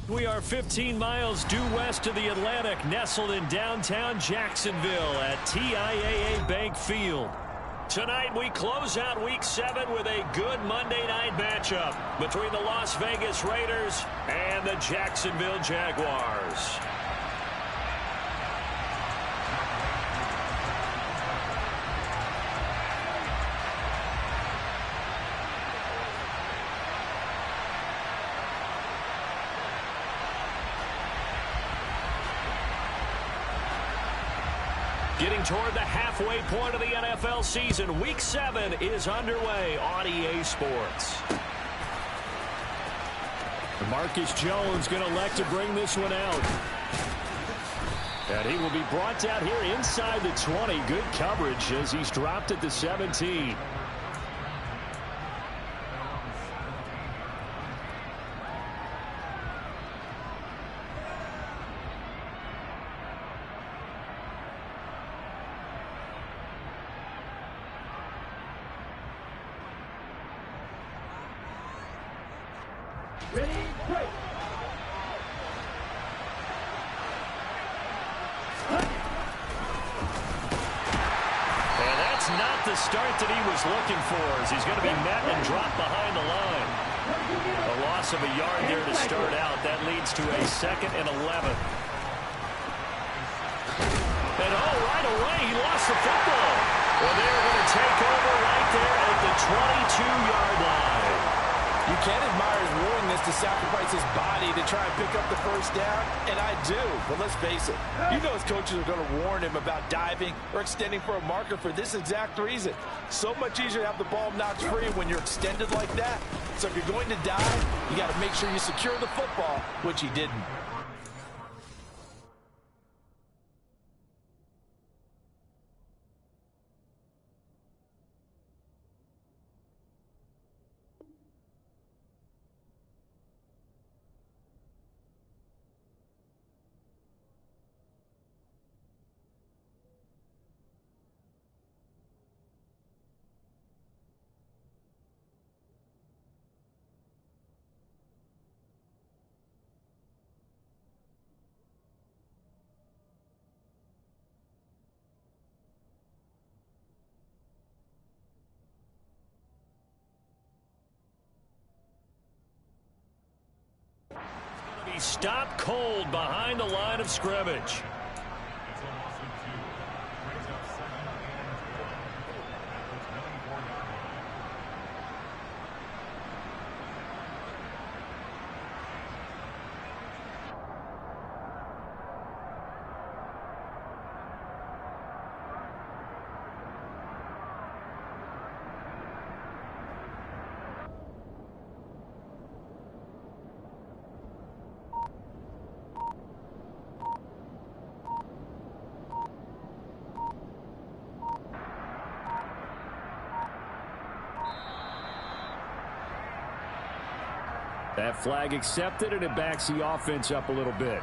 We are 15 miles due west of the Atlantic, nestled in downtown Jacksonville at TIAA Bank Field. Tonight we close out Week 7 with a good Monday night matchup between the Las Vegas Raiders and the Jacksonville Jaguars. Getting toward the halfway point of the NFL season, Week 7 is underway on EA Sports. Marcus Jones going to elect to bring this one out. And he will be brought down here inside the 20. Good coverage as he's dropped at the 17. Ready, break. And that's not the start that he was looking for, as he's going to be met and dropped behind the line. A loss of a yard there to start out. That leads to a 2nd and 11. And right away, he lost the football. Well, they're going to take over right there at the 22-yard line. You can't admire his willingness to sacrifice his body to try and pick up the first down, and I do. But let's face it, you know his coaches are going to warn him about diving or extending for a marker for this exact reason. So much easier to have the ball knocked free when you're extended like that. So if you're going to dive, you got to make sure you secure the football, which he didn't. He stopped cold behind the line of scrimmage. That flag accepted, and it backs the offense up a little bit.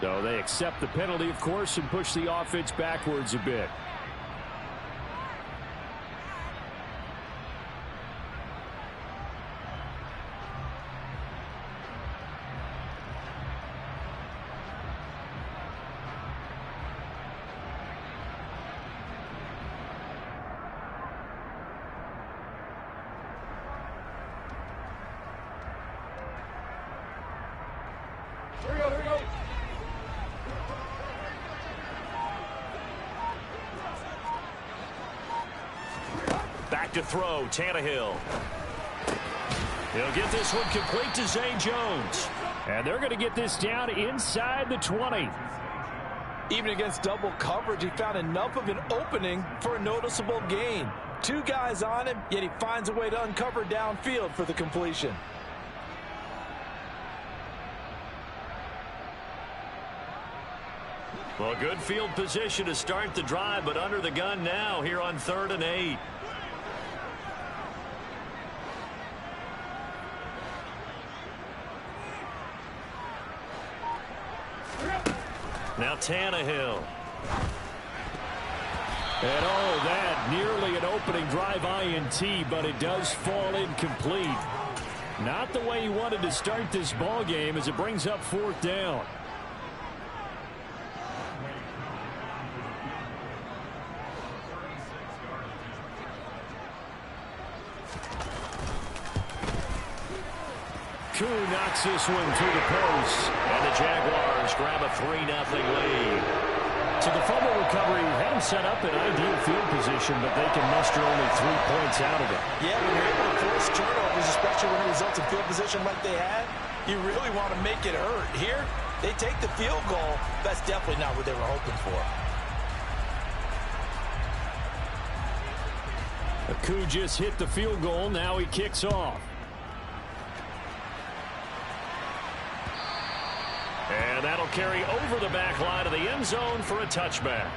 So they accept the penalty, of course, and push the offense backwards a bit. Here we go, here we go. Back to throw, Tannehill. He'll get this one complete to Zay Jones. And they're going to get this down inside the 20. Even against double coverage, he found enough of an opening for a noticeable gain. 2 guys on him, yet he finds a way to uncover downfield for the completion. Well, good field position to start the drive, but under the gun now here on 3rd and 8. Now Tannehill. And oh, that nearly an opening drive INT, but it does fall incomplete. Not the way he wanted to start this ball game as it brings up 4th down. Koo knocks this one through the post, and the Jaguars grab a 3-0 lead. So the fumble recovery had them set up in ideal field position, but they can muster only 3 points out of it. Yeah, when you're able to force turnovers, especially when it results in field position like they had, you really want to make it hurt. Here, they take the field goal. That's definitely not what they were hoping for. Koo just hit the field goal. Now he kicks off. And that'll carry over the back line of the end zone for a touchback.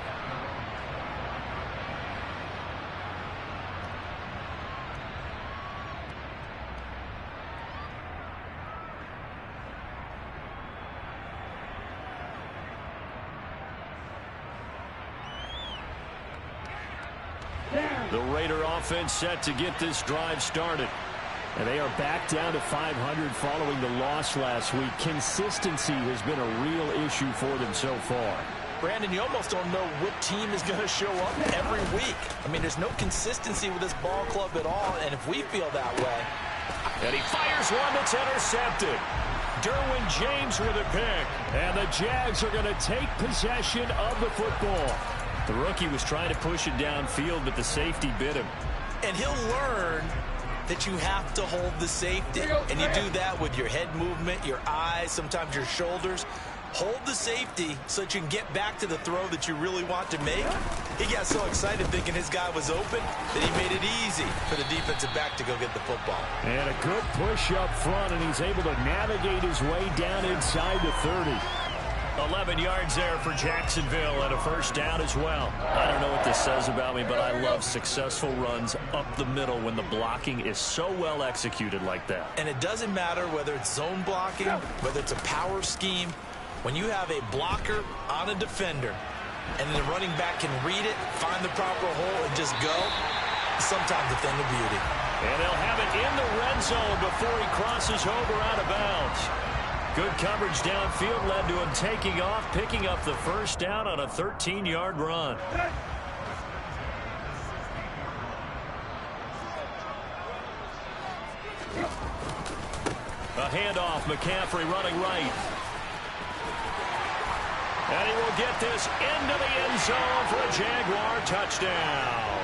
The Raider offense set to get this drive started. And they are back down to 500 following the loss last week. Consistency has been a real issue for them so far. Brandon, you almost don't know what team is going to show up every week. I mean, there's no consistency with this ball club at all, and if we feel that way. And he fires one that's intercepted. Derwin James with a pick. And the Jags are going to take possession of the football. The rookie was trying to push it downfield, but the safety bit him. And he'll learn that you have to hold the safety, and you do that with your head movement, your eyes, sometimes your shoulders. Hold the safety so that you can get back to the throw that you really want to make. He got so excited thinking his guy was open that he made it easy for the defensive back to go get the football. And a good push up front, and he's able to navigate his way down inside the 30. 11 yards there for Jacksonville and a 1st down as well. I don't know what this says about me, but I love successful runs up the middle when the blocking is so well executed like that. And it doesn't matter whether it's zone blocking, whether it's a power scheme. When you have a blocker on a defender and the running back can read it, find the proper hole, and just go, sometimes a thing of beauty. And they'll have it in the red zone before he crosses over out of bounds. Good coverage downfield led to him taking off, picking up the 1st down on a 13-yard run. A handoff, McCaffrey running right. And he will get this into the end zone for a Jaguar touchdown.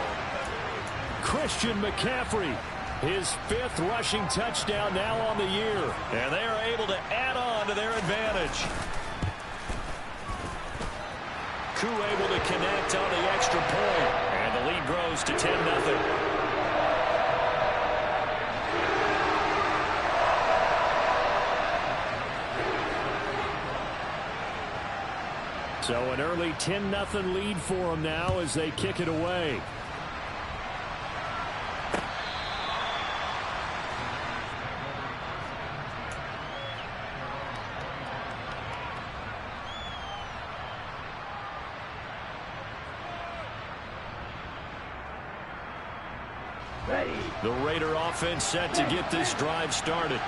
Christian McCaffrey, his 5th rushing touchdown now on the year. And they are able to add on to their advantage. Koo able to connect on the extra point. And the lead grows to 10-0. So an early 10-0 lead for them now as they kick it away. The Raider offense set to get this drive started.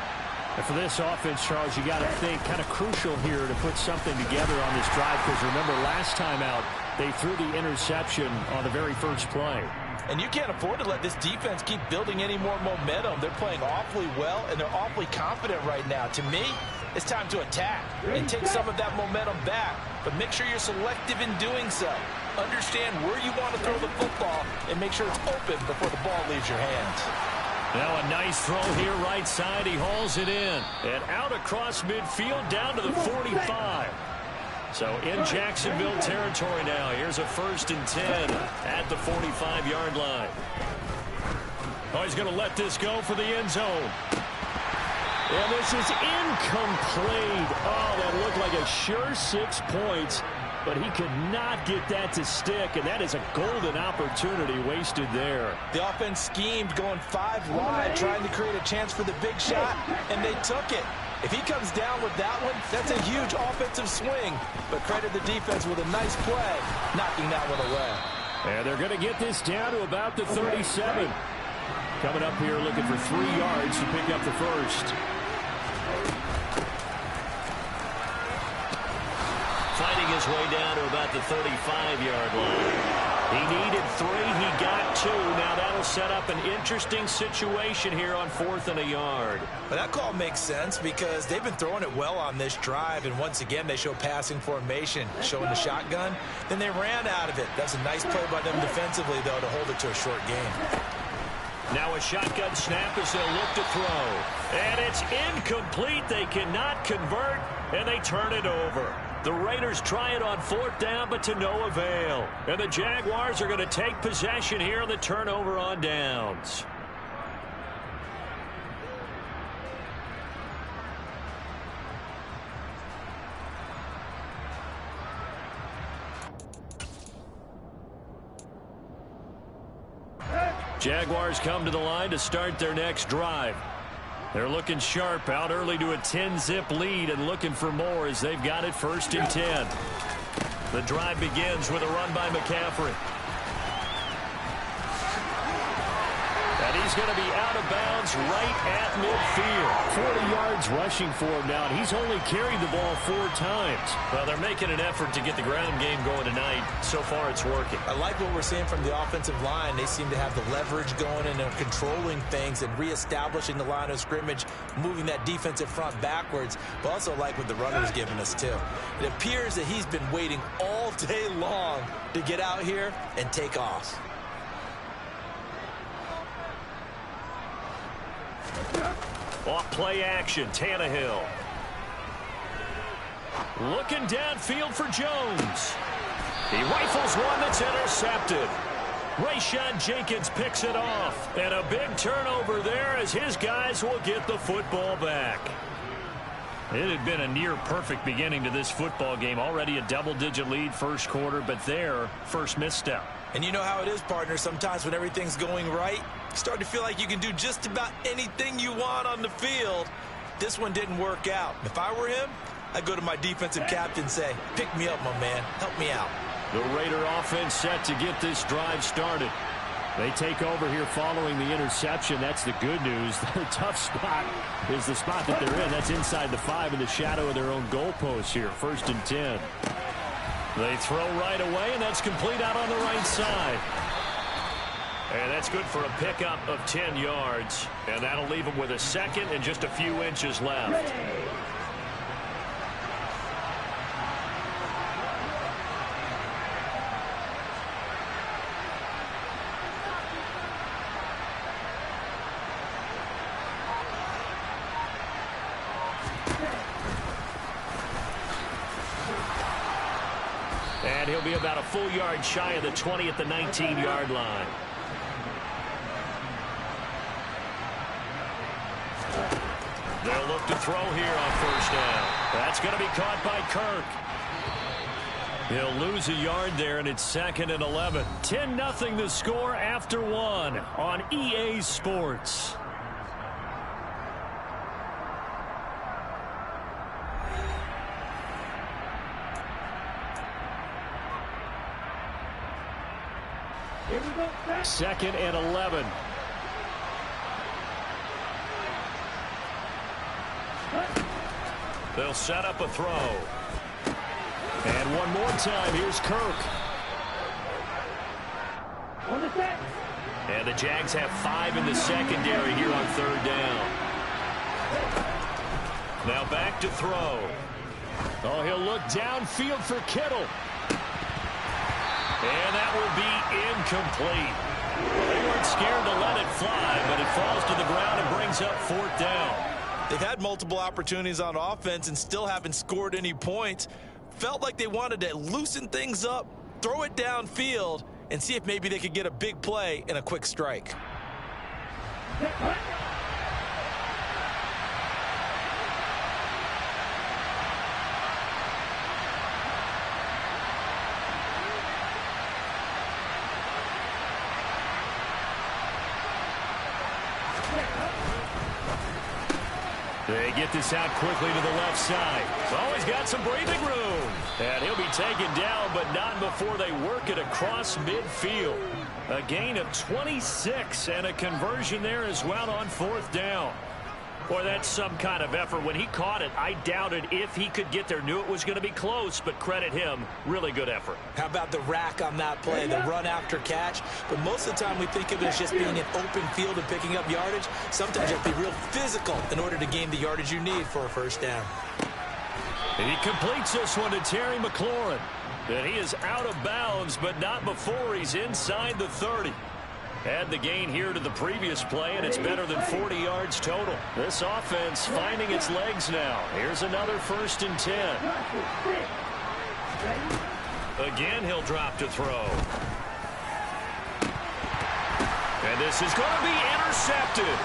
And for this offense, Charles, you got to think kind of crucial here to put something together on this drive, because remember last time out they threw the interception on the very first play. And you can't afford to let this defense keep building any more momentum. They're playing awfully well, and they're awfully confident right now. To me, it's time to attack and take some of that momentum back. But make sure you're selective in doing so. Understand where you want to throw the football and make sure it's open before the ball leaves your hands. Now a nice throw here right side. He hauls it in. And out across midfield down to the 45. So in Jacksonville territory now. Here's a 1st and 10 at the 45-yard line. Oh, he's going to let this go for the end zone. And this is incomplete. Oh, that looked like a sure 6 points, but he could not get that to stick, and that is a golden opportunity wasted there. The offense schemed going 5 wide, trying to create a chance for the big shot, and they took it. If he comes down with that one, that's a huge offensive swing. But credit the defense with a nice play, knocking that one away. And they're going to get this down to about the 37. Coming up here looking for 3 yards to pick up the first. Fighting his way down to about the 35-yard line. He needed 3. He got 2. Now that'll set up an interesting situation here on 4th and a yard. But that call makes sense because they've been throwing it well on this drive, and once again they show passing formation, showing the shotgun. Then they ran out of it. That's a nice play by them defensively, though, to hold it to a short game. Now a shotgun snap as they'll look to throw. And it's incomplete. They cannot convert, and they turn it over. The Raiders try it on 4th down, but to no avail. And the Jaguars are going to take possession here on the turnover on downs. Jaguars come to the line to start their next drive. They're looking sharp, out early to a 10-zip lead and looking for more as they've got it 1st and 10. The drive begins with a run by McCaffrey. And he's going to be out of bounds right at midfield. 40 yards rushing for him now, and he's only carried the ball 4 times. Well, they're making an effort to get the ground game going tonight. So far, it's working. I like what we're seeing from the offensive line. They seem to have the leverage going and they're controlling things and reestablishing the line of scrimmage, moving that defensive front backwards. But also like what the runner's giving us, too. It appears that he's been waiting all day long to get out here and take off. Off play action, Tannehill. Looking downfield for Jones. He rifles one that's intercepted. Rayshon Jenkins picks it off. And a big turnover there as his guys will get the football back. It had been a near-perfect beginning to this football game. Already a double-digit lead first quarter, but their first misstep. And you know how it is, partner. Sometimes when everything's going right, you start to feel like you can do just about anything you want on the field. This one didn't work out. If I were him, I'd go to my defensive captain and say, pick me up, my man. Help me out. The Raider offense set to get this drive started. They take over here following the interception. That's the good news. Their tough spot is the spot that they're in. That's inside the 5 in the shadow of their own goalpost here. 1st and 10. They throw right away, and that's complete out on the right side. And that's good for a pickup of 10 yards. And that'll leave them with a 2nd and just a few inches left. And he'll be about a full yard shy of the 20 at the 19-yard line. They'll look to throw here on 1st down. That's going to be caught by Kirk. He'll lose a yard there, and it's 2nd and 11. 10-0 the score after 1 on EA Sports. Here we go. 2nd and 11. They'll set up a throw. And one more time, here's Kirk. On the set. And the Jags have 5 in the secondary here on 3rd down. Now back to throw. Oh, he'll look downfield for Kittle. And that will be incomplete. They weren't scared to let it fly, but it falls to the ground and brings up 4th down. They've had multiple opportunities on offense and still haven't scored any points. Felt like they wanted to loosen things up, throw it downfield, and see if maybe they could get a big play and a quick strike. They get this out quickly to the left side. Oh, he's got some breathing room. And he'll be taken down, but not before they work it across midfield. A gain of 26 and a conversion there as well on 4th down. Boy, that's some kind of effort. When he caught it, I doubted if he could get there. Knew it was going to be close, but credit him. Really good effort. How about the rack on that play, the run after catch? But most of the time we think of it as just being an open field and picking up yardage. Sometimes you have to be real physical in order to gain the yardage you need for a first down. And he completes this one to Terry McLaurin. And he is out of bounds, but not before he's inside the 30. Add the gain here to the previous play, and it's better than 40 yards total. This offense finding its legs now. Here's another 1st and 10. Again, he'll drop to throw. And this is going to be intercepted.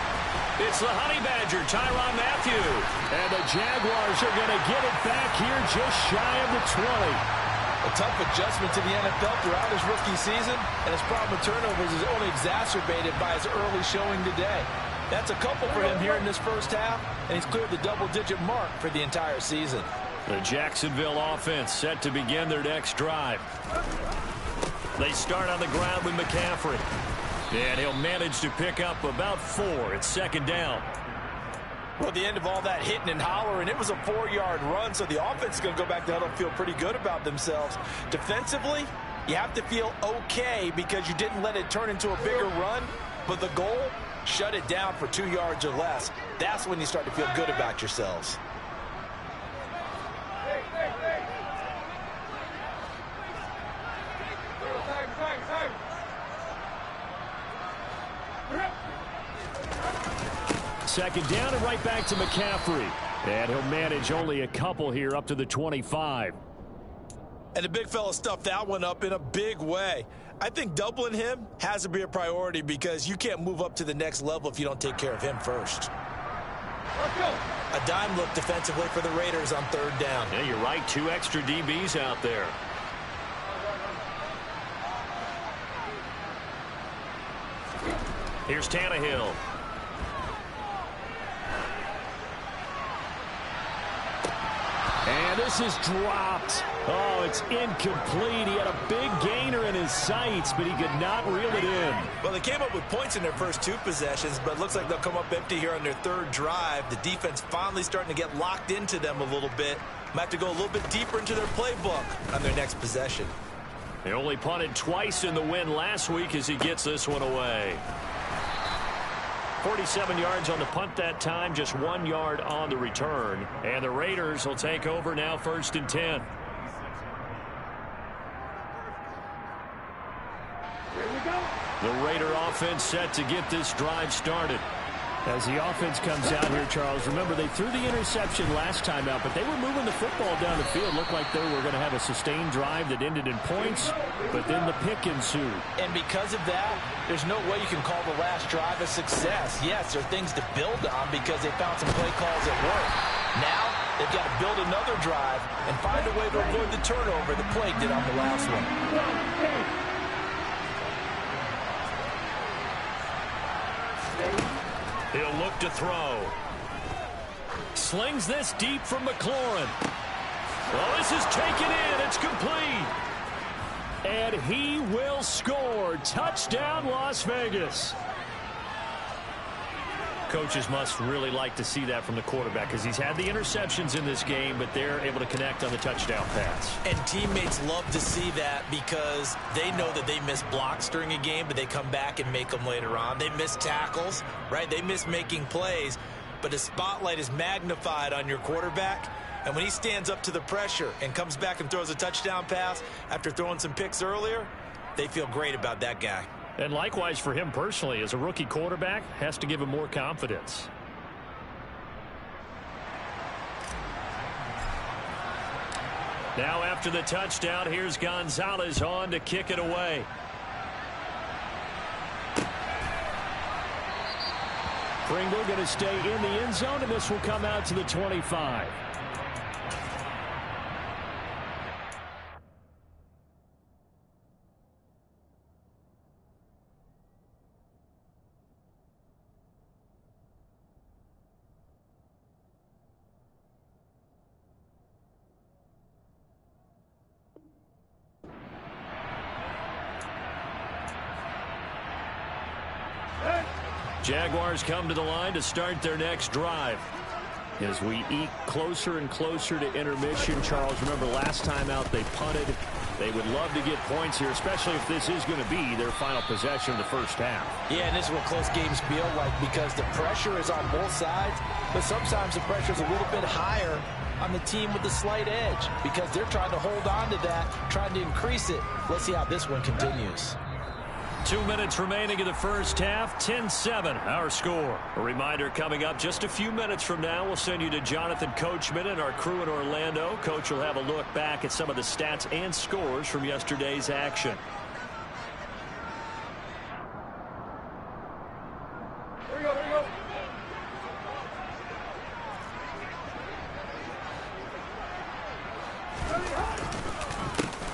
It's the Honey Badger, Tyrann Mathieu. And the Jaguars are going to get it back here just shy of the 20. A tough adjustment to the NFL throughout his rookie season, and his problem with turnovers is only exacerbated by his early showing today. That's a couple for him here in this first half, and he's cleared the double-digit mark for the entire season. The Jacksonville offense set to begin their next drive. They start on the ground with McCaffrey. And he'll manage to pick up about 4. It's 2nd down. Well, at the end of all that hitting and hollering, it was a 4-yard run, so the offense is going to go back to huddle and feel pretty good about themselves. Defensively, you have to feel okay because you didn't let it turn into a bigger run, but the goal, shut it down for 2 yards or less. That's when you start to feel good about yourselves. Second down and right back to McCaffrey. And he'll manage only a couple here up to the 25. And the big fella stuffed that one up in a big way. I think doubling him has to be a priority because you can't move up to the next level if you don't take care of him first. A dime look defensively for the Raiders on 3rd down. Yeah, you're right. 2 extra DBs out there. Here's Tannehill. And this is dropped. Oh, it's incomplete. He had a big gainer in his sights, but he could not reel it in. Well, they came up with points in their first 2 possessions, but it looks like they'll come up empty here on their 3rd drive. The defense finally starting to get locked into them a little bit. Might have to go a little bit deeper into their playbook on their next possession. They only punted twice in the win last week as he gets this one away. 47 yards on the punt that time, just 1 yard on the return. And the Raiders will take over now 1st and 10. Here we go. The Raider offense set to get this drive started. As the offense comes out here, Charles, remember they threw the interception last time out, but they were moving the football down the field. Looked like they were going to have a sustained drive that ended in points, but then the pick ensued. And because of that, there's no way you can call the last drive a success. Yes, there are things to build on because they found some play calls that work. Now, they've got to build another drive and find a way to avoid the turnover the play did on the last one. He'll look to throw. Slings this deep from McLaurin. Well, this is taken in. It's complete. And he will score. Touchdown, Las Vegas. Coaches must really like to see that from the quarterback because he's had the interceptions in this game, but they're able to connect on the touchdown pass. And teammates love to see that because they know that they miss blocks during a game, but they come back and make them later on. They miss tackles, right? They miss making plays, but the spotlight is magnified on your quarterback. And when he stands up to the pressure and comes back and throws a touchdown pass after throwing some picks earlier, they feel great about that guy. And likewise for him personally, as a rookie quarterback, has to give him more confidence. Now after the touchdown, here's Gonzalez on to kick it away. Pringle going to stay in the end zone, and this will come out to the 25. Jaguars come to the line to start their next drive. As we eke closer and closer to intermission, Charles, remember last time out they punted. They would love to get points here, especially if this is going to be their final possession of the first half. Yeah, and this is what close games feel like because the pressure is on both sides, but sometimes the pressure is a little bit higher on the team with the slight edge because they're trying to hold on to that, trying to increase it. Let's see how this one continues. 2 minutes remaining in the first half. 10-7 our score. A reminder coming up just a few minutes from now. We'll send you to Jonathan Coachman and our crew in Orlando. Coach will have a look back at some of the stats and scores from yesterday's action. Here we go, here we go.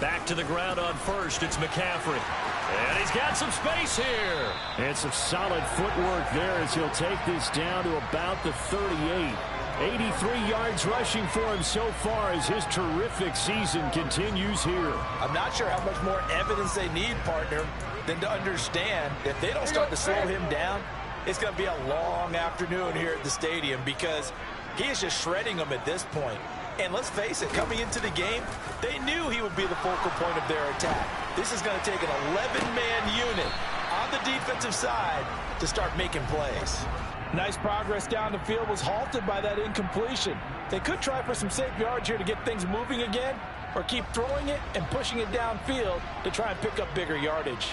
Back to the ground on first. It's McCaffrey. And he's got some space here. And some solid footwork there as he'll take this down to about the 38. 83 yards rushing for him so far as his terrific season continues here. I'm not sure how much more evidence they need, partner, than to understand if they don't start to slow him down, it's going to be a long afternoon here at the stadium because he is just shredding them at this point. And let's face it, coming into the game, they knew he would be the focal point of their attack. This is going to take an 11-man unit on the defensive side to start making plays. Nice progress down the field was halted by that incompletion. They could try for some safe yards here to get things moving again, or keep throwing it and pushing it downfield to try and pick up bigger yardage.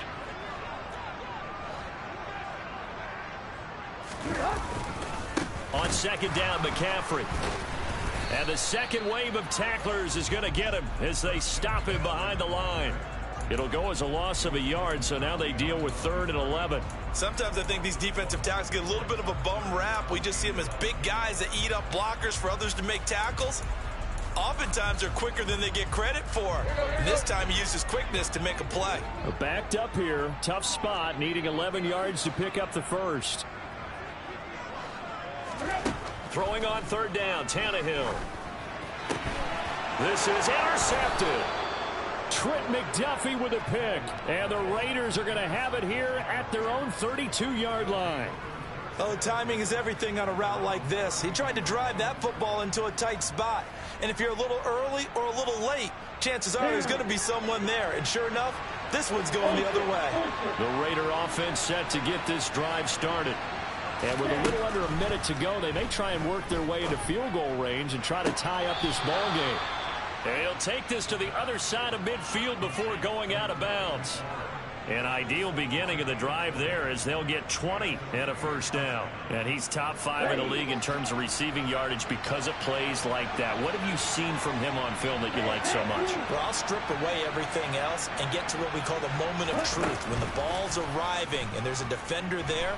On second down, McCaffrey. And the second wave of tacklers is going to get him as they stop him behind the line. It'll go as a loss of a yard, so now they deal with 3rd and 11. Sometimes I think these defensive tackles get a little bit of a bum rap. We just see them as big guys that eat up blockers for others to make tackles. Oftentimes they're quicker than they get credit for. And this time he uses quickness to make a play. Backed up here, tough spot, needing 11 yards to pick up the first. Throwing on 3rd down, Tannehill. This is intercepted. Trent McDuffie with a pick. And the Raiders are going to have it here at their own 32-yard line. Oh, timing is everything on a route like this. He tried to drive that football into a tight spot. And if you're a little early or a little late, chances are there's going to be someone there. And sure enough, this one's going the other way. The Raider offense set to get this drive started. And with a little under a minute to go, they may try and work their way into field goal range and try to tie up this ball game. And he'll take this to the other side of midfield before going out of bounds. An ideal beginning of the drive there as they'll get 20 and a first down. And he's top 5 in the league in terms of receiving yardage because of plays like that. What have you seen from him on film that you like so much? Well, I'll strip away everything else and get to what we call the moment of truth. When the ball's arriving and there's a defender there,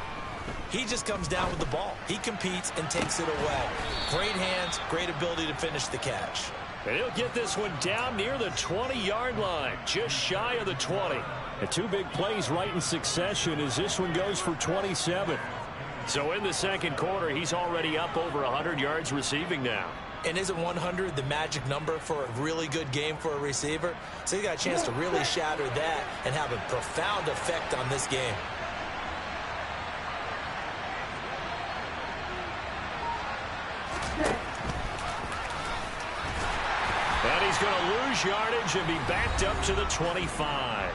he just comes down with the ball. He competes and takes it away. Great hands, great ability to finish the catch. And he'll get this one down near the 20-yard line, just shy of the 20. And 2 big plays right in succession as this one goes for 27. So in the second quarter, he's already up over 100 yards receiving now. And isn't 100 the magic number for a really good game for a receiver? So he got a chance to really shatter that and have a profound effect on this game. And he's going to lose yardage and be backed up to the 25.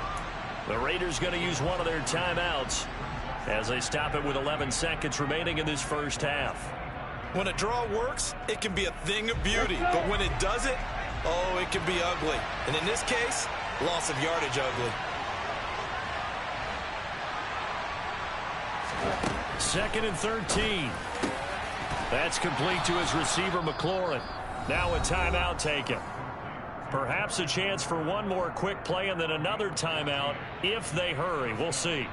The Raiders going to use one of their timeouts as they stop it with 11 seconds remaining in this first half. When a draw works, it can be a thing of beauty. But when it doesn't, oh, it can be ugly. And in this case, loss of yardage ugly. 2nd and 13. That's complete to his receiver, McLaurin. Now a timeout taken. Perhaps a chance for one more quick play and then another timeout if they hurry. We'll see.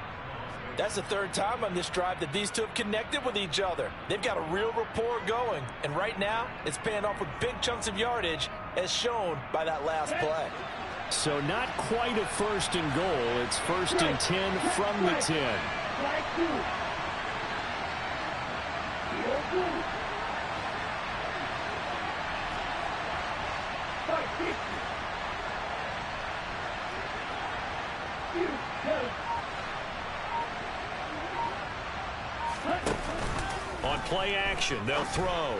That's the third time on this drive that these two have connected with each other. They've got a real rapport going. And right now, it's paying off with big chunks of yardage, as shown by that last play. So not quite a first and goal. It's first and 10 from the 10. On play action, they'll throw.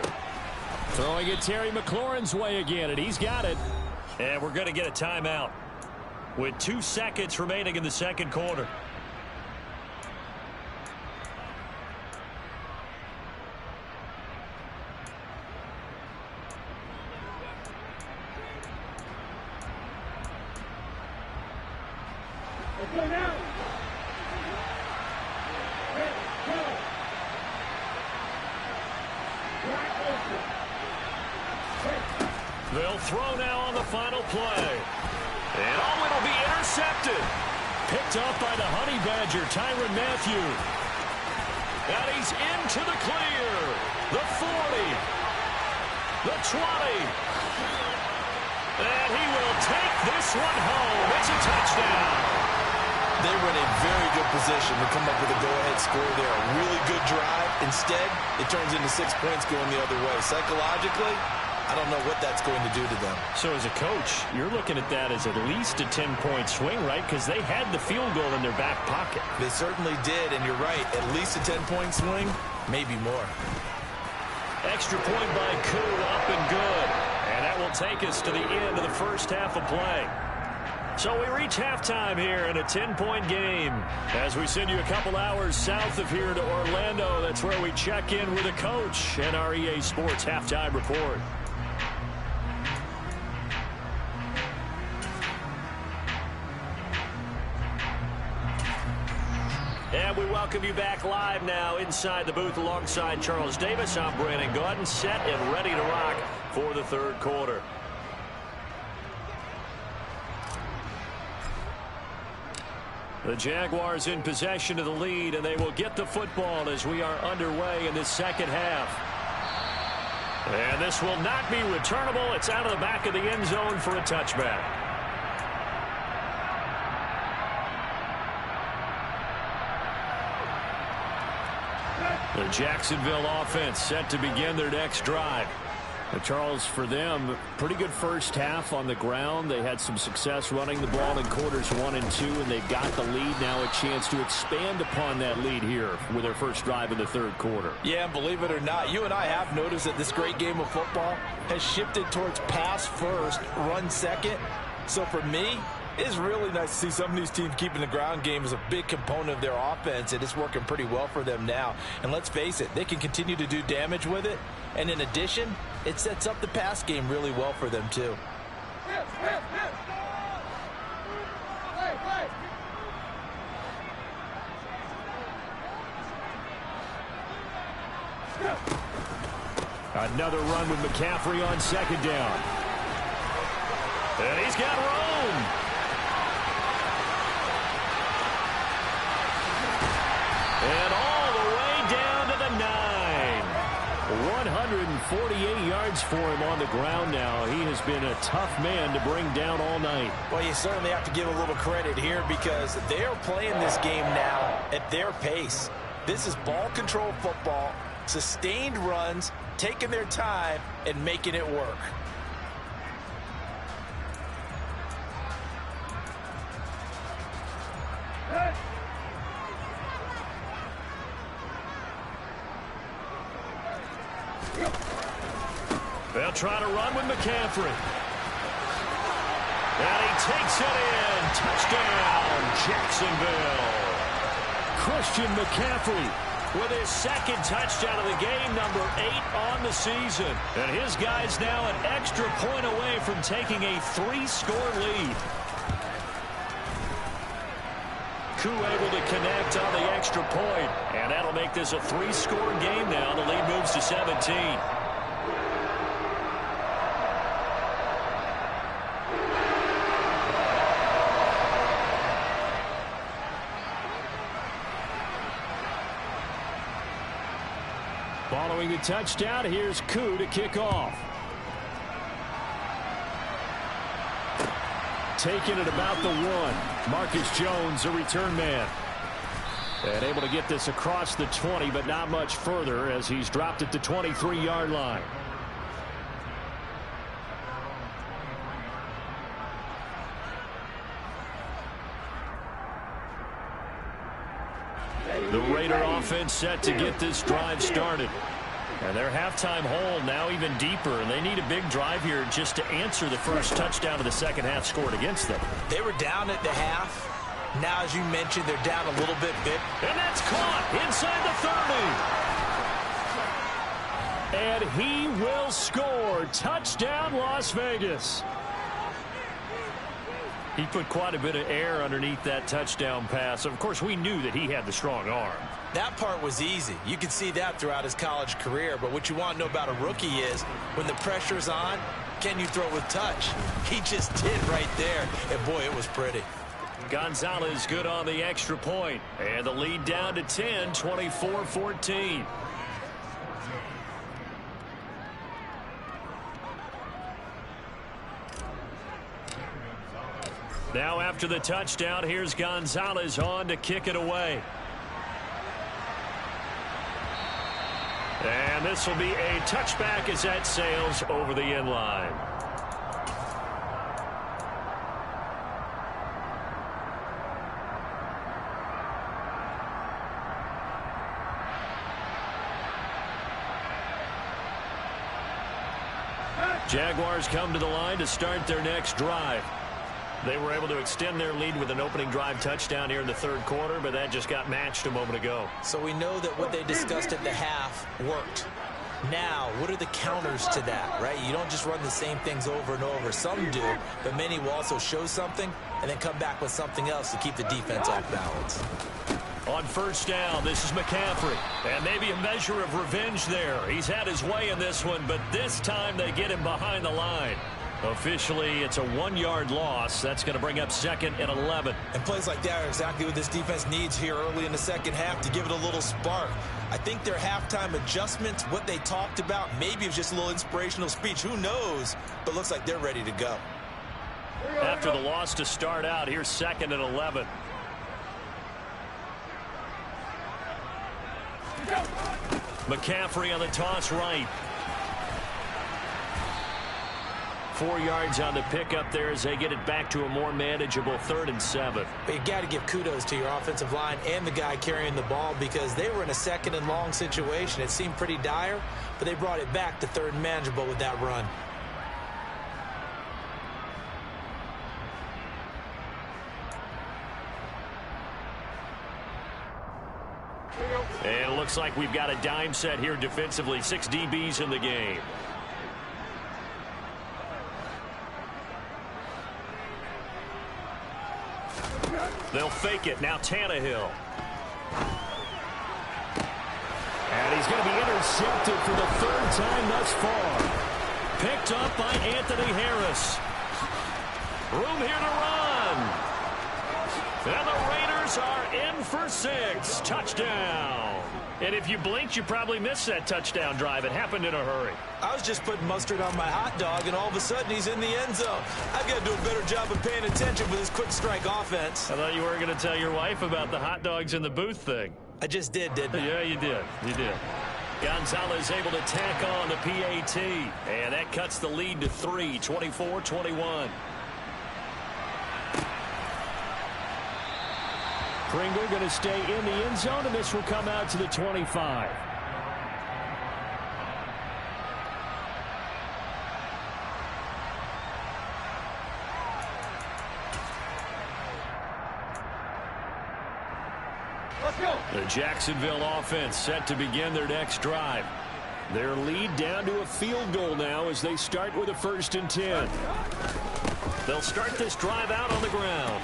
Throwing it Terry McLaurin's way again, and he's got it. And we're going to get a timeout with 2 seconds remaining in the second quarter. Let's go now. They'll throw now on the final play. And oh, it'll be intercepted. Picked up by the Honey Badger, Tyrann Mathieu. And he's into the clear. The 40. The 20. And he will take this one home. It's a touchdown. They were in a very good position to come up with a go-ahead score there. A really good drive. Instead, it turns into 6 points going the other way. Psychologically, I don't know what that's going to do to them. So as a coach, you're looking at that as at least a 10-point swing, right? Because they had the field goal in their back pocket. They certainly did, and you're right. At least a 10-point swing, maybe more. Extra point by Koo, up and good. And that will take us to the end of the first half of play. So we reach halftime here in a 10-point game. As we send you a couple hours south of here to Orlando, that's where we check in with a coach and our EA Sports halftime report. And we welcome you back live now inside the booth alongside Charles Davis. I'm Brandon Gaudin, set and ready to rock for the third quarter. The Jaguars in possession of the lead, and they will get the football as we are underway in this second half. And this will not be returnable. It's out of the back of the end zone for a touchback. The Jacksonville offense set to begin their next drive. Now, Charles, for them, pretty good first half on the ground. They had some success running the ball in quarters 1 and 2, and they've got the lead. Now a chance to expand upon that lead here with their first drive in the third quarter. Yeah, and believe it or not, you and I have noticed that this great game of football has shifted towards pass first, run second. So for me, it's really nice to see some of these teams keeping the ground game as a big component of their offense, and it's working pretty well for them now. And let's face it, they can continue to do damage with it. And in addition, it sets up the pass game really well for them, too. Another run with McCaffrey on second down. And he's got room. And all the way down to the 9. 148 yards for him on the ground now. He has been a tough man to bring down all night. Well, you certainly have to give a little credit here because they are playing this game now at their pace. This is ball control football, sustained runs, taking their time, and making it work. They'll try to run with McCaffrey. And he takes it in. Touchdown, Jacksonville. Christian McCaffrey with his second touchdown of the game, number 8 on the season. And his guy's now an extra point away from taking a 3-score lead. Koo able to connect on the extra point. And that'll make this a 3-score game now. The lead moves to 17. touchdown. Here's Koo to kick off. Taking it about the 1. Marcus Jones, a return man. And able to get this across the 20, but not much further as he's dropped at the 23-yard line. The Raider offense set to get this drive started. And their halftime hole now even deeper, and they need a big drive here just to answer the first touchdown of the second half scored against them. They were down at the half. Now, as you mentioned, they're down a little bit. And that's caught inside the 30. And he will score. Touchdown, Las Vegas. He put quite a bit of air underneath that touchdown pass. Of course, we knew that he had the strong arm. That part was easy. You can see that throughout his college career. But what you want to know about a rookie is when the pressure's on, can you throw with touch? He just did right there. And, boy, it was pretty. Gonzalez good on the extra point. And the lead down to 10, 24-14. Now after the touchdown, here's Gonzalez on to kick it away. And this will be a touchback as that sails over the end line. Jaguars come to the line to start their next drive. They were able to extend their lead with an opening drive touchdown here in the third quarter, but that just got matched a moment ago. So we know that what they discussed at the half worked. Now, what are the counters to that, right? You don't just run the same things over and over. Some do, but many will also show something and then come back with something else to keep the defense off balance. On first down, this is McCaffrey. And maybe a measure of revenge there. He's had his way in this one, but this time they get him behind the line. Officially, it's a 1-yard loss. That's going to bring up 2nd and 11. And plays like that are exactly what this defense needs here early in the second half to give it a little spark. I think their halftime adjustments, what they talked about, maybe it was just a little inspirational speech. Who knows? But looks like they're ready to go. After the loss to start out, here's 2nd and 11. McCaffrey on the toss right. 4 yards on the pickup there as they get it back to a more manageable 3rd and 7. But you got to give kudos to your offensive line and the guy carrying the ball because they were in a 2nd and long situation. It seemed pretty dire, but they brought it back to 3rd and manageable with that run. And it looks like we've got a dime set here defensively. 6 DBs in the game. They'll fake it. Now Tannehill. And he's going to be intercepted for the 3rd time thus far. Picked up by Anthony Harris. Room here to run. And the Raiders are in for 6. Touchdown. And if you blinked, you probably missed that touchdown drive. It happened in a hurry. I was just putting mustard on my hot dog, and all of a sudden he's in the end zone. I've got to do a better job of paying attention with this quick strike offense. I thought you weren't going to tell your wife about the hot dogs in the booth thing. I just did, didn't I? Yeah, you did. You did. Gonzalez able to tack on the PAT. And that cuts the lead to 3, 24-21. Pringle going to stay in the end zone, and this will come out to the 25. Let's go. The Jacksonville offense set to begin their next drive. Their lead down to a field goal now as they start with a 1st and 10. They'll start this drive out on the ground.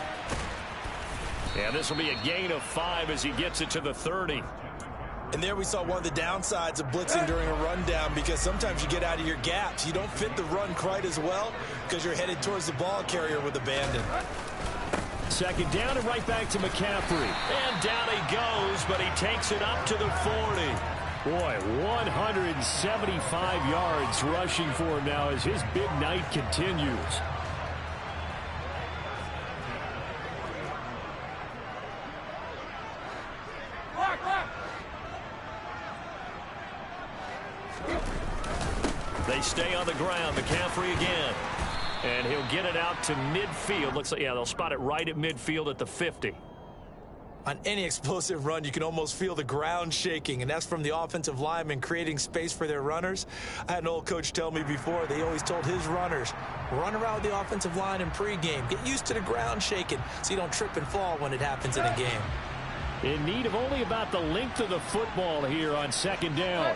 And this will be a gain of 5 as he gets it to the 30. And there we saw one of the downsides of blitzing during a rundown because sometimes you get out of your gaps. You don't fit the run quite as well because you're headed towards the ball carrier with abandon. 2nd down and right back to McCaffrey. And down he goes, but he takes it up to the 40. Boy, 175 yards rushing for him now as his big night continues. They stay on the ground. McCaffrey again. And he'll get it out to midfield. Looks like, yeah, they'll spot it right at midfield at the 50. On any explosive run, you can almost feel the ground shaking, and that's from the offensive linemen creating space for their runners. I had an old coach tell me before, they always told his runners, run around the offensive line in pregame. Get used to the ground shaking so you don't trip and fall when it happens in a game. In need of only about the length of the football here on second down.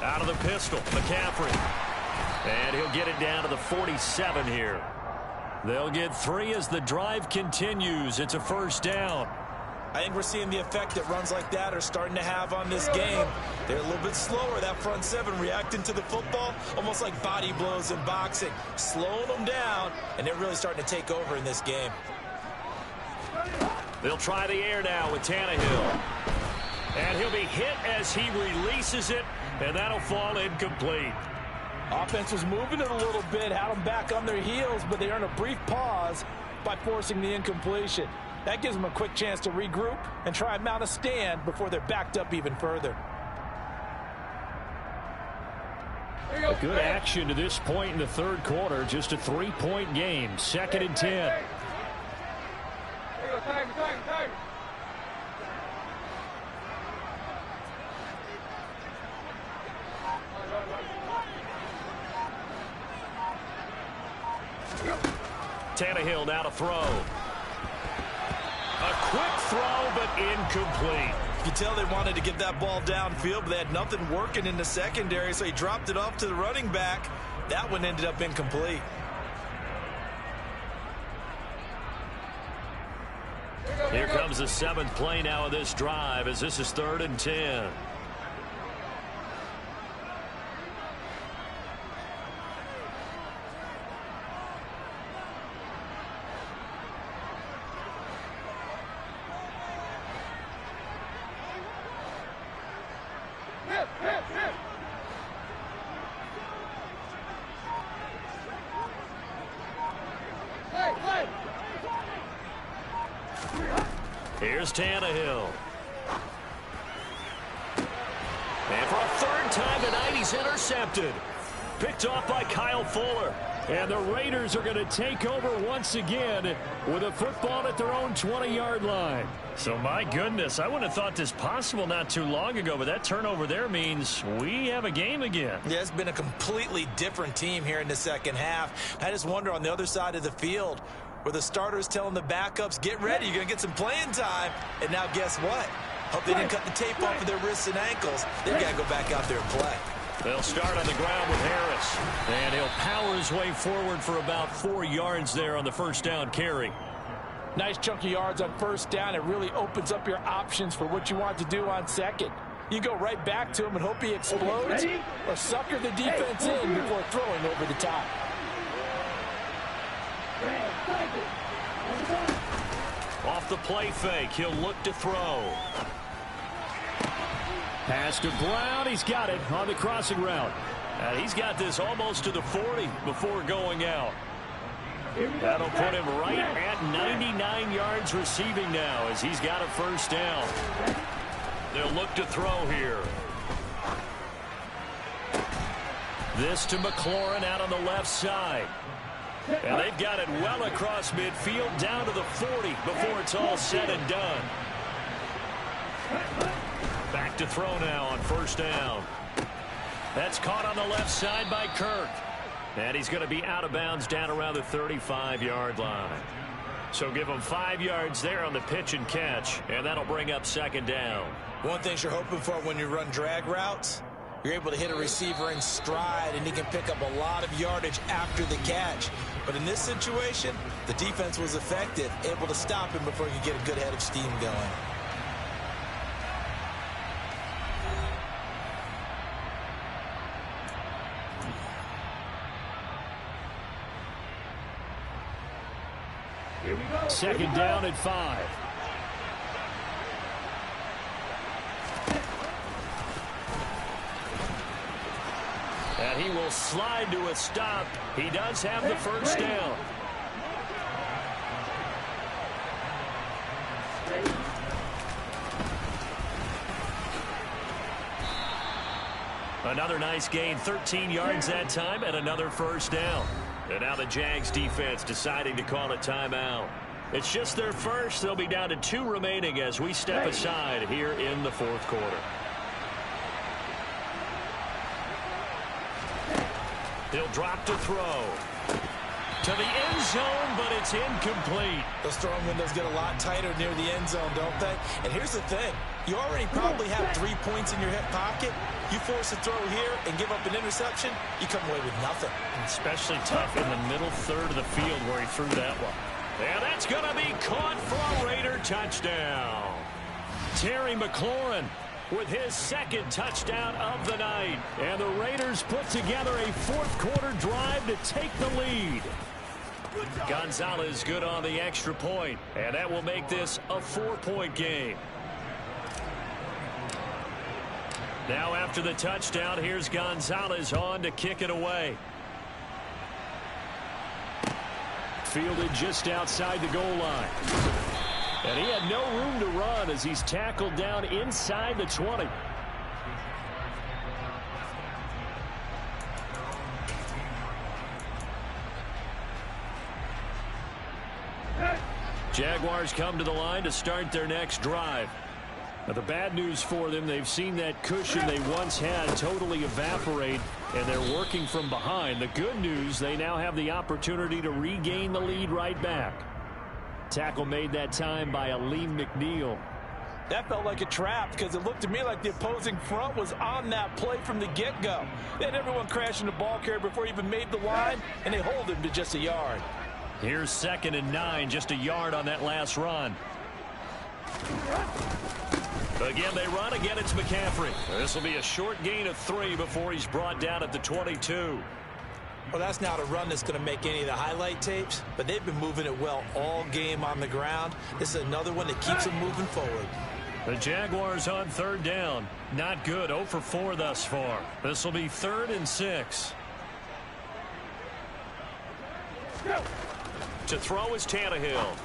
Out of the pistol, McCaffrey. And he'll get it down to the 47 here. They'll get 3 as the drive continues. It's a first down. I think we're seeing the effect that runs like that are starting to have on this game. They're a little bit slower, that front 7, reacting to the football, almost like body blows in boxing, slowing them down, and they're really starting to take over in this game. They'll try the air now with Tannehill. And he'll be hit as he releases it, and that'll fall incomplete. Offense was moving it a little bit, had them back on their heels, but they earned a brief pause by forcing the incompletion. That gives them a quick chance to regroup and try and mount a stand before they're backed up even further. Good action to this point in the third quarter. Just a 3-point game. 2nd and 10. Tannehill now to throw. A quick throw, but incomplete. You can tell they wanted to get that ball downfield, but they had nothing working in the secondary, so he dropped it off to the running back. That one ended up incomplete. Here comes the 7th play now of this drive as this is 3rd and 10. Here's Tannehill. And for a 3rd time tonight, he's intercepted. Picked off by Kyle Fuller. And the Raiders are going to take over once again with a football at their own 20-yard line. So, my goodness, I wouldn't have thought this possible not too long ago, but that turnover there means we have a game again. Yeah, it's been a completely different team here in the second half. I just wonder on the other side of the field, where the starters telling the backups, get ready, you're going to get some playing time. And now guess what? Hope they didn't cut the tape off of their wrists and ankles. They've got to go back out there and play. They'll start on the ground with Harris. And he'll power his way forward for about 4 yards there on the first down carry. Nice chunk of yards on first down. It really opens up your options for what you want to do on second. You go right back to him and hope he explodes or sucker the defense in before throwing over the top. Off the play fake, he'll look to throw. Pass to Brown. He's got it on the crossing route. And he's got this almost to the 40 before going out. That'll put him right at 99 yards receiving now as he's got a first down. They'll look to throw here. This to McLaurin out on the left side. And they've got it well across midfield down to the 40 before it's all said and done. Back to throw now on first down. That's caught on the left side by Kirk. And he's going to be out of bounds down around the 35-yard line. So give him 5 yards there on the pitch and catch, and that'll bring up second down. One thing you're hoping for when you run drag routes, you're able to hit a receiver in stride, and he can pick up a lot of yardage after the catch. But in this situation, the defense was effective, able to stop him before he could get a good head of steam going. Here we second down at 5. And he will slide to a stop. He does have the first down. Another nice gain, 13 yards that time, and another first down. And now the Jags defense deciding to call a timeout. It's just their first. They'll be down to 2 remaining as we step aside here in the fourth quarter. He'll drop to throw. To the end zone, but it's incomplete. Those throwing windows get a lot tighter near the end zone, don't they? And here's the thing. You already probably have 3 points in your hip pocket. You force a throw here and give up an interception, you come away with nothing. Especially tough in the middle third of the field where he threw that one. And that's going to be caught for a Raider touchdown. Terry McLaurin with his second touchdown of the night. And the Raiders put together a fourth quarter drive to take the lead. Gonzalez good on the extra point, and that will make this a 4-point game. Now after the touchdown, here's Gonzalez on to kick it away. Fielded just outside the goal line. And he had no room to run as he's tackled down inside the 20. Jaguars come to the line to start their next drive. Now, the bad news for them, they've seen that cushion they once had totally evaporate, and they're working from behind. The good news, they now have the opportunity to regain the lead right back. Tackle made that time by Aleem McNeil. That felt like a trap because it looked to me like the opposing front was on that play from the get-go. They had everyone crashing the ball carrier before he even made the line, and they hold him to just a yard. Here's 2nd and 9, just a yard on that last run. Again, they run. Again, it's McCaffrey. This will be a short gain of 3 before he's brought down at the 22. Well, that's not a run that's going to make any of the highlight tapes, but they've been moving it well all game on the ground. This is another one that keeps them moving forward. The Jaguars on 3rd down. Not good. 0 for 4 thus far. This will be 3rd and 6. To throw is Tannehill.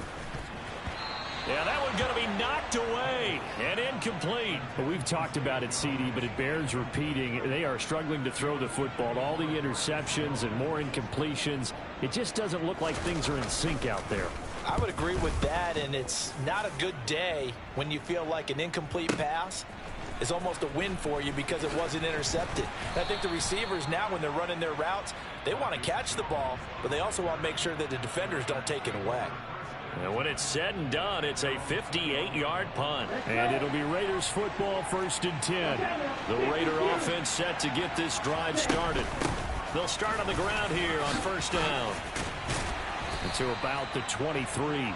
Yeah, that one's going to be knocked away and incomplete. Well, we've talked about it, CD, but it bears repeating. They are struggling to throw the football. All the interceptions and more incompletions. It just doesn't look like things are in sync out there. I would agree with that, and it's not a good day when you feel like an incomplete pass is almost a win for you because it wasn't intercepted. And I think the receivers now, when they're running their routes, they want to catch the ball, but they also want to make sure that the defenders don't take it away. And when it's said and done, it's a 58-yard punt. And it'll be Raiders football, 1st and 10. The Raider offense set to get this drive started. They'll start on the ground here on 1st down. To about the 23.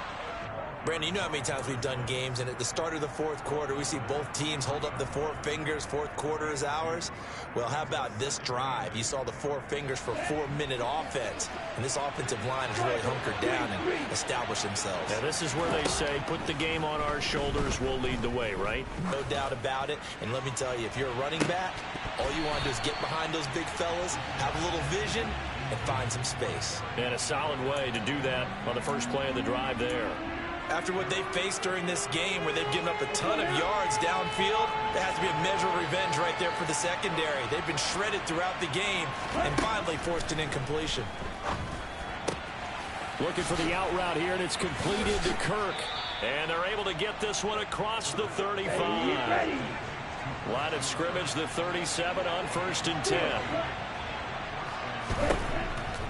Brandon, you know how many times we've done games, and at the start of the fourth quarter, we see both teams hold up the 4 fingers. Fourth quarter is ours. Well, how about this drive? You saw the 4 fingers for 4-minute offense, and this offensive line has really hunkered down and established themselves. Now, this is where they say, put the game on our shoulders, we'll lead the way, right? No doubt about it, and let me tell you, if you're a running back, all you want to do is get behind those big fellas, have a little vision, and find some space. And a solid way to do that on the first play of the drive there. After what they faced during this game where they've given up a ton of yards downfield, there has to be a measure of revenge right there for the secondary. They've been shredded throughout the game and finally forced an incompletion. Looking for the out route here, and it's completed to Kirk. And they're able to get this one across the 35. Line of scrimmage, the 37 on 1st and 10.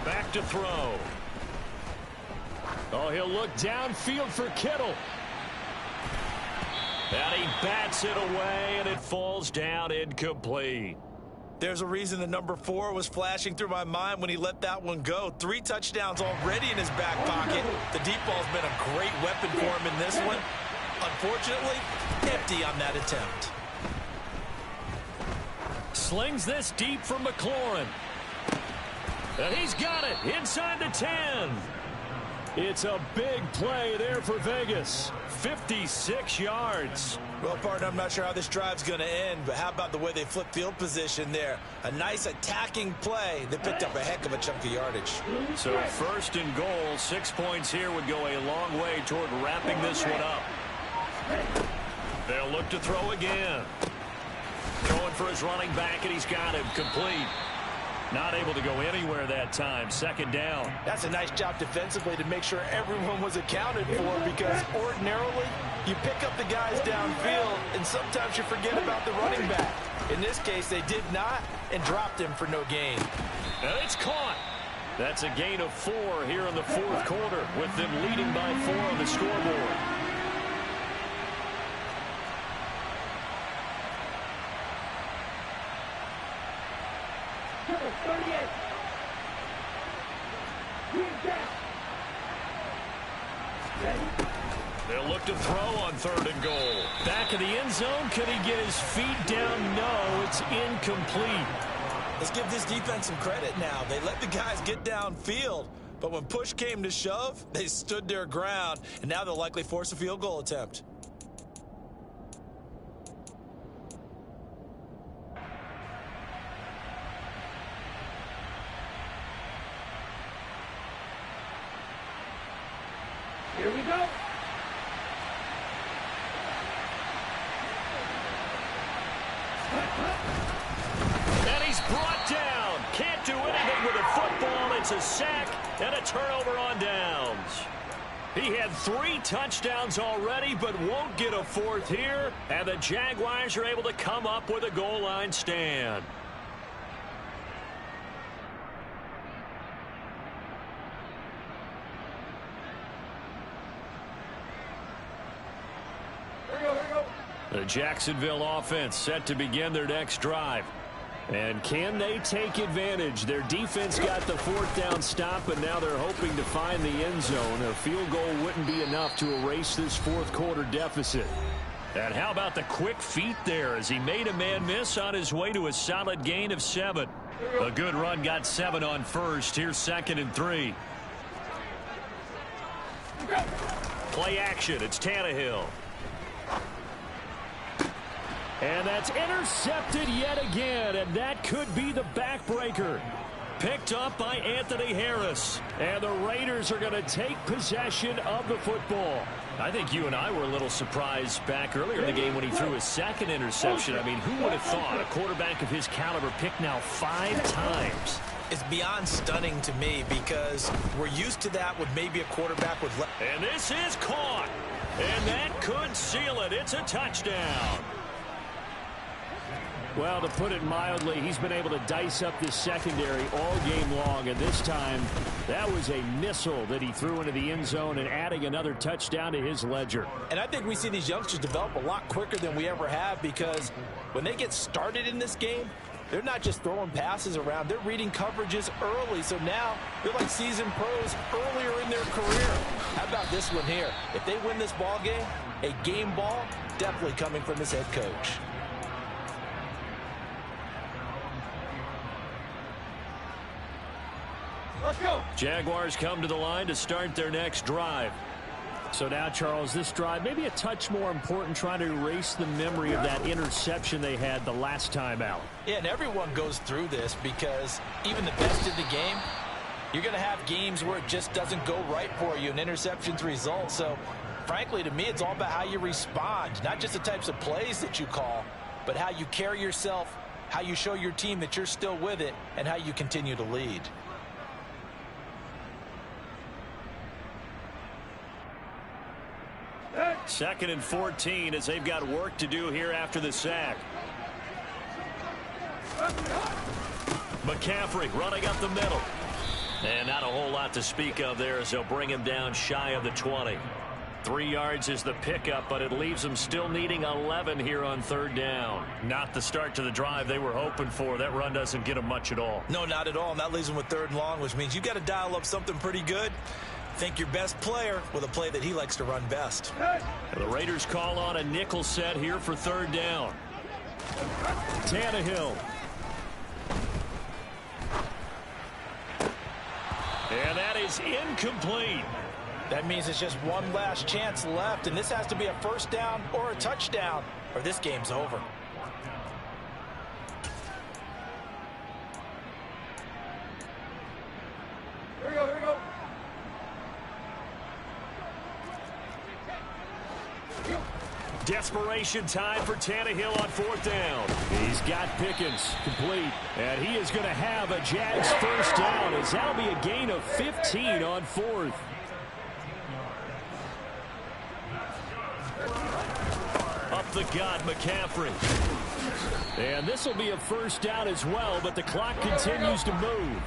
Back to throw. Oh, he'll look downfield for Kittle. And he bats it away, and it falls down incomplete. There's a reason the number 4 was flashing through my mind when he let that one go. 3 touchdowns already in his back pocket. The deep ball's been a great weapon for him in this one. Unfortunately, empty on that attempt. Slings this deep from McLaurin. And he's got it inside the 10. It's a big play there for Vegas. 56 yards. Well, partner, I'm not sure how this drive's going to end, but how about the way they flip field position there? A nice attacking play. They picked up a heck of a chunk of yardage. So 1st and goal, 6 points here would go a long way toward wrapping this one up. They'll look to throw again. Throwing for his running back, and he's got him complete. Not able to go anywhere that time. 2nd down. That's a nice job defensively to make sure everyone was accounted for, because ordinarily you pick up the guys downfield and sometimes you forget about the running back. In this case, they did not and dropped him for no gain. And it's caught. That's a gain of 4 here in the 4th quarter, with them leading by 4 on the scoreboard. They'll look to throw on 3rd and goal. Back in the end zone. Can he get his feet down? No, it's incomplete. Let's give this defense some credit now. They let the guys get downfield, but when push came to shove, they stood their ground, and now they'll likely force a field goal attempt. Here we go. And he's brought down. Can't do anything with a football. It's a sack and a turnover on downs. He had 3 touchdowns already, but won't get a 4th here. And the Jaguars are able to come up with a goal line stand. The Jacksonville offense set to begin their next drive. And can they take advantage? Their defense got the 4th down stop, and now they're hoping to find the end zone. A field goal wouldn't be enough to erase this 4th quarter deficit. And how about the quick feet there as he made a man miss on his way to a solid gain of 7. A good run got 7 on 1st. Here's 2nd and 3. Play action. It's Tannehill. And that's intercepted yet again, and that could be the backbreaker. Picked up by Anthony Harris. And the Raiders are going to take possession of the football. I think you and I were a little surprised back earlier in the game when he threw his 2nd interception. I mean, who would have thought a quarterback of his caliber picked now 5 times? It's beyond stunning to me, because we're used to that with maybe a quarterback with... And this is caught. And that could seal it. It's a touchdown. Well, to put it mildly, he's been able to dice up this secondary all game long, and this time that was a missile that he threw into the end zone and adding another touchdown to his ledger. And I think we see these youngsters develop a lot quicker than we ever have, because when they get started in this game, they're not just throwing passes around, they're reading coverages early. So now they're like seasoned pros earlier in their career. How about this one here? If they win this ball game, a game ball definitely coming from his head coach. Let's go. Jaguars come to the line to start their next drive. So now, Charles, this drive maybe a touch more important, trying to erase the memory of that interception they had the last time out. Yeah, and everyone goes through this, because even the best in the game, you're going to have games where it just doesn't go right for you and interceptions result. So, frankly, to me, it's all about how you respond, not just the types of plays that you call, but how you carry yourself, how you show your team that you're still with it, and how you continue to lead. Second and 14 as they've got work to do here after the sack. McCaffrey running up the middle. And not a whole lot to speak of there as they'll bring him down shy of the 20. 3 yards is the pickup, but it leaves them still needing 11 here on 3rd down. Not the start to the drive they were hoping for. That run doesn't get them much at all. No, not at all. And that leaves them with 3rd and long, which means you've got to dial up something pretty good. Think your best player with a play that he likes to run best. And the Raiders call on a nickel set here for 3rd down. Tannehill. And that is incomplete. That means it's just one last chance left, and this has to be a first down or a touchdown, or this game's over. Here we go, here we go. Desperation time for Tannehill on 4th down. He's got Pickens complete, and he is going to have a Jags first down, as that'll be a gain of 15 on 4th. Up the gut, McCaffrey. And this will be a first down as well, but the clock continues to move.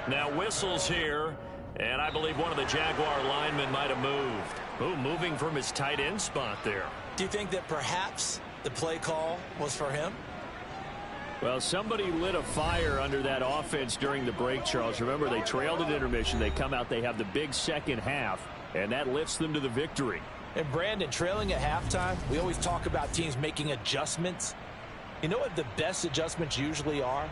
Now whistles here, and I believe one of the Jaguar linemen might have moved. Ooh, moving from his tight end spot there. Do you think that perhaps the play call was for him? Well, somebody lit a fire under that offense during the break, Charles. Remember, they trailed at intermission. They come out, they have the big second half, and that lifts them to the victory. And Brandon, trailing at halftime, we always talk about teams making adjustments. You know what the best adjustments usually are?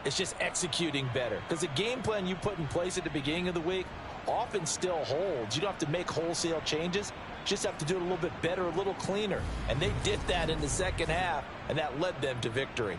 It's just executing better. Because the game plan you put in place at the beginning of the week often still holds. You don't have to make wholesale changes. You just have to do it a little bit better, a little cleaner. And they did that in the second half, and that led them to victory.